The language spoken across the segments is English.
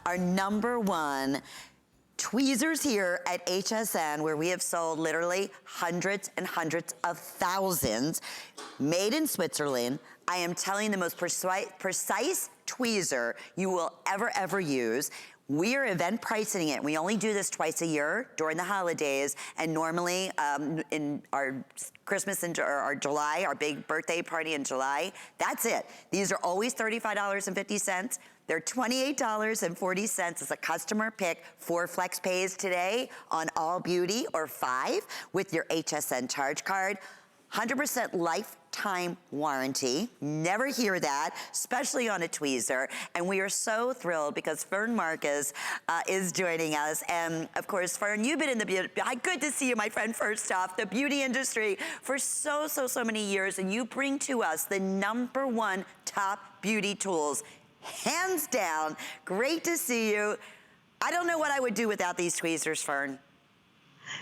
Our #1 tweezers here at HSN, where we have sold literally hundreds and hundreds of thousands, made in Switzerland. I am telling you, the most precise tweezer you will ever use. We are event pricing it. We only do this twice a year during the holidays, and normally in our Christmas and our July, our big birthday party in July, that's it. These are always $35.50. They're $28.40 as a customer pick. 4 flex pays today on all beauty, or 5 with your HSN charge card. 100% lifetime warranty. Never hear that, especially on a tweezer. And we are so thrilled because Fern Marcus is joining us. And of course, Fern, you've been in the beauty, good to see you, my friend, first off, the beauty industry for so many years. And you bring to us the #1 top beauty tools, hands down. Great to see you. I don't know what I would do without these tweezers, Fern.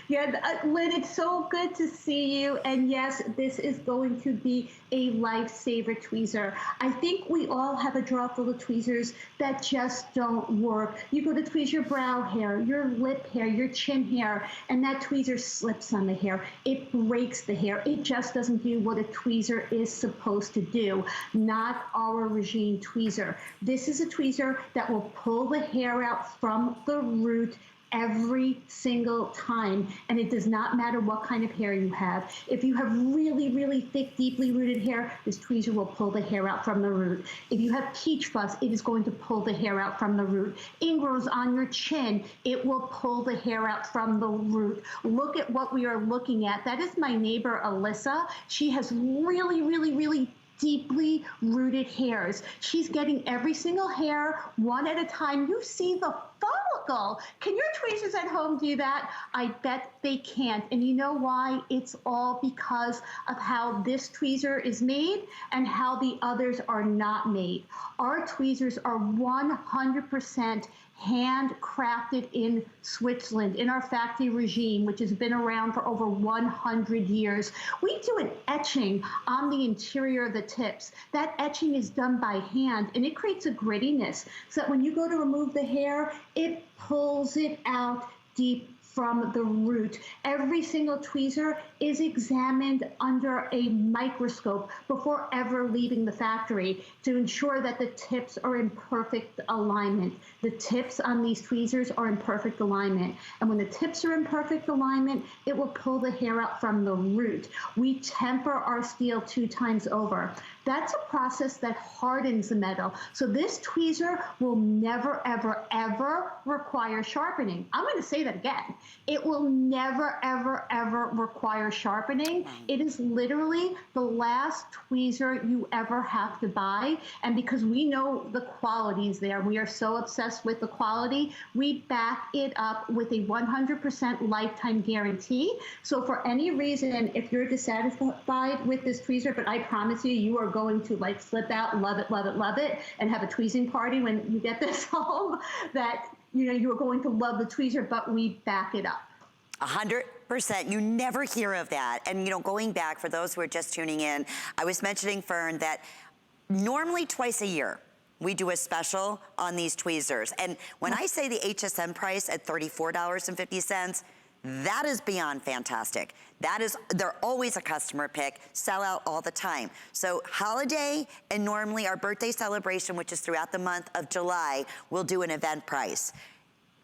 Yeah, Lynn, it's so good to see you. And yes, this is going to be a lifesaver tweezer. I think we all have a drawer full of tweezers that just don't work. You go to tweeze your brow hair, your lip hair, your chin hair, and that tweezer slips on the hair. It breaks the hair. It just doesn't do what a tweezer is supposed to do. Not our Regine tweezer. This is a tweezer that will pull the hair out from the root every single time, and it does not matter what kind of hair you have. If you have really thick, deeply rooted hair, this tweezer will pull the hair out from the root. If you have peach fuzz, it is going to pull the hair out from the root. Ingrowns on your chin, it will pull the hair out from the root. Look at what we are looking at. That is my neighbor, Alyssa. She has really deeply rooted hairs. She's getting every single hair one at a time. You see the follicle. Can your tweezers at home do that? I bet they can't. And you know why? It's all because of how this tweezer is made and how the others are not made. Our tweezers are 100% handcrafted in Switzerland, in our factory Regine, which has been around for over 100 years. We do an etching on the interior of the tips. That etching is done by hand, and it creates a grittiness so that when you go to remove the hair, it pulls it out deep from the root. Every single tweezer is examined under a microscope before ever leaving the factory to ensure that the tips are in perfect alignment. The tips on these tweezers are in perfect alignment. And when the tips are in perfect alignment, it will pull the hair out from the root. We temper our steel 2 times over. That's a process that hardens the metal. So this tweezer will never, ever require sharpening. I'm going to say that again. It will never, ever require sharpening. It is literally the last tweezer you ever have to buy. And because we know the qualities there, we are so obsessed with the quality, we back it up with a 100% lifetime guarantee. So for any reason, if you're dissatisfied with this tweezer, but I promise you, you are going to like flip out, love it, and have a tweezing party when you get this home, that you are going to love the tweezer, but we back it up. 100%. You never hear of that. And going back, for those who are just tuning in, I was mentioning, Fern, that normally twice a year, we do a special on these tweezers. And when I say the HSN price at $34.50, that is beyond fantastic. They're always a customer pick, sell out all the time. So holiday and normally our birthday celebration, which is throughout the month of July, we'll do an event price.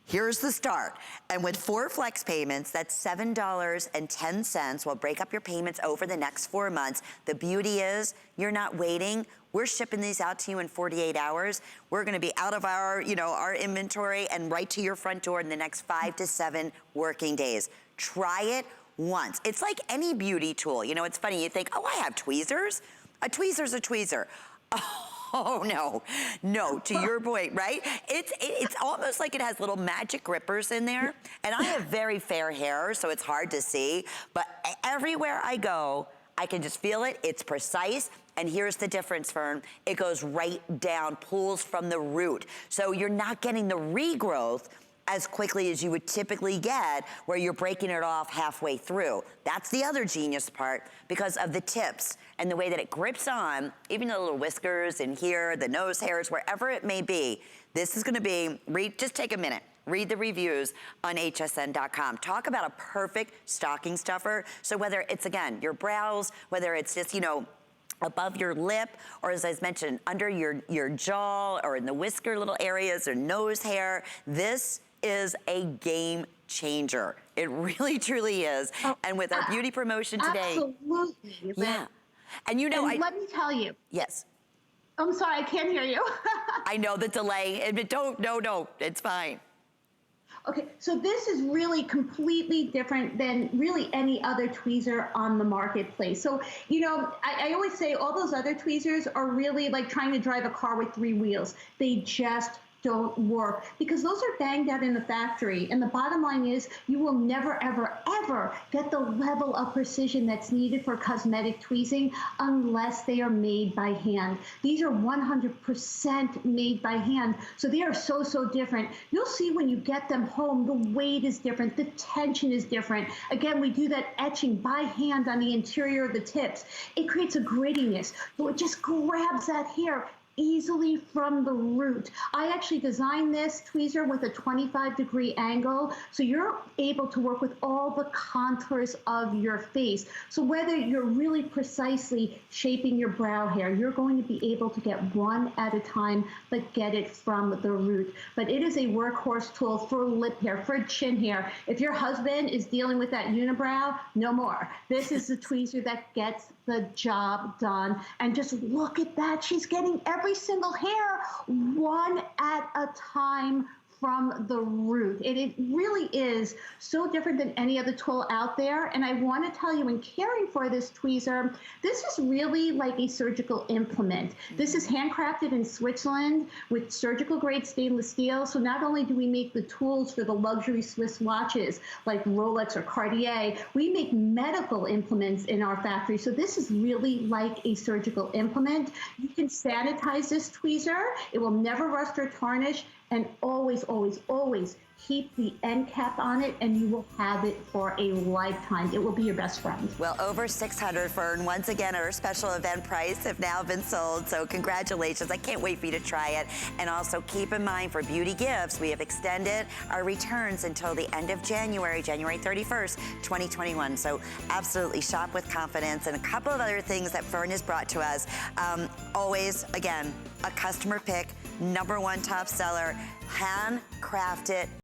Here's the start. And with 4 flex payments, that's $7.10. We'll break up your payments over the next 4 months. The beauty is you're not waiting. We're shipping these out to you in 48 hours. We're gonna be out of our inventory and right to your front door in the next 5 to 7 working days. Try it once. It's like any beauty tool. It's funny, you think, oh, I have tweezers. A tweezer's a tweezer. Oh, no, to your point, right? It's almost like it has little magic grippers in there. And I have very fair hair, so it's hard to see. But everywhere I go, I can just feel it. It's precise. And here's the difference, Fern. It goes right down, pulls from the root. So you're not getting the regrowth as quickly as you would typically get where you're breaking it off halfway through. That's the other genius part because of the tips and the way that it grips on, even the little whiskers in here, the nose hairs, wherever it may be. This is gonna be, just take a minute. Read the reviews on hsn.com. Talk about a perfect stocking stuffer. So whether it's, again, your brows, whether it's just, you know, above your lip, or as I mentioned, under your jaw, or in the whisker little areas, or nose hair, this is a game changer. It really, truly is. And with our beauty promotion today. Absolutely. Yeah. And you know, let me tell you. Yes. I'm sorry, I can't hear you. I know the delay. No, it's fine. Okay, so this is really completely different than really any other tweezer on the marketplace. So, you know, I always say all those other tweezers are really like trying to drive a car with 3 wheels. They just don't work because those are banged out in the factory. And the bottom line is you will never, ever, ever get the level of precision that's needed for cosmetic tweezing unless they are made by hand. These are 100% made by hand. So they are so, so different. You'll see when you get them home, the weight is different, the tension is different. Again, we do that etching by hand on the interior of the tips. It creates a grittiness. So it just grabs that hair easily from the root. I actually designed this tweezer with a 25-degree angle, so you're able to work with all the contours of your face. So whether you're really precisely shaping your brow hair, you're going to be able to get one at a time, but get it from the root. But it is a workhorse tool for lip hair, for chin hair. If your husband is dealing with that unibrow, no more. This is the tweezer that gets the job done. And just look at that. She's getting every single hair one at a time from the root. It really is so different than any other tool out there. And I want to tell you, in caring for this tweezer, this is really like a surgical implement. This is handcrafted in Switzerland with surgical grade stainless steel. So not only do we make the tools for the luxury Swiss watches like Rolex or Cartier, we make medical implements in our factory. So this is really like a surgical implement. You can sanitize this tweezer. It will never rust or tarnish. And always, always, always keep the end cap on it, and you will have it for a lifetime. It will be your best friend. Well, over 600, Fern, once again, at our special event price have now been sold. So congratulations. I can't wait for you to try it. And also keep in mind, for beauty gifts, we have extended our returns until the end of January 31st, 2021. So absolutely shop with confidence. And a couple of other things that Fern has brought to us. Always, again, a customer pick, #1 top seller, handcrafted